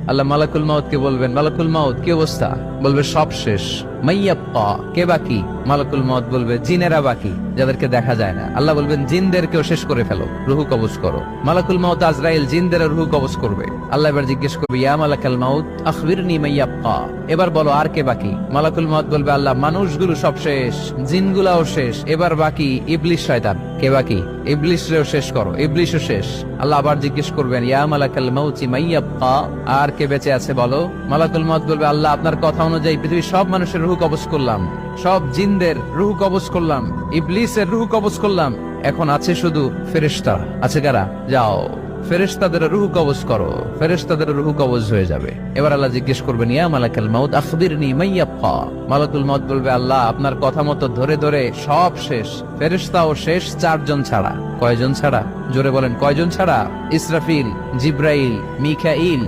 আল্লাহ মালাকুল মাউত কে বলবেন, মালাকুল মাউত কি অবস্থা? বলবে সব শেষ। মাইয়াব্বা, কে বাকি? মালাকুল মাউত বলবে জিনেরা বাকি, যাদেরকে দেখা যায় না। আল্লাহ বলবেন জিনদেরকেও শেষ করে ফেলো, রুহু কবজ করো। মালাকুল মাউত আজরাইল জিনদের রুহু কবজ করবে। আল্লাহ এবার জিজ্ঞেস করবে, ইয়া মালাকাল মাউত আখবিরনি মাইয়াব্বা, এবার বলো আর কে বাকি? মালাকুল মাউত বলবে, আল্লাহ মানুষগুলো সব শেষ, জিনগুলাও শেষ, এবার বাকি ইবলিস শয়তান। কে বাকি? ইবলিসরেও শেষ করো, ইবলিসও শেষ। আল্লাহ আবার জিজ্ঞেস করবেন, ইয়া মালাকাল মাউতি মাইয়াব্বা, আর কে বেঁচে আছে বলো? মালাকুল মাউত বলবে, আল্লাহ আপনার কথা অনুযায়ী পৃথিবীর সব মানুষের রুহু কবজ করলাম, সব জিনদের রুহু কবজ করলাম, ইবলিসের রুহু কবজ করলাম, এখন আছে শুধু ফেরেশতা। আছে কারা? যাও ফেরেশতাদের রুহু কবজ করো। ফেরেশতাদের রুহু কবজ হয়ে যাবে। এবার আল্লাহ জিজ্ঞেস করবেন, ইয়া মালাকাল মাউত আখবিরনি মাইয়াব্বা। মালাকুল মাউত বলবে, আল্লাহ আপনার কথা মতো ধরে ধরে সব শেষ, ফেরেশতাও শেষ, 4 জন ছাড়া। কয়জন ছাড়া? জোরে বলেন, কয়জন ছাড়া? ইসরাফিল, জিব্রাইল, মিকাইল,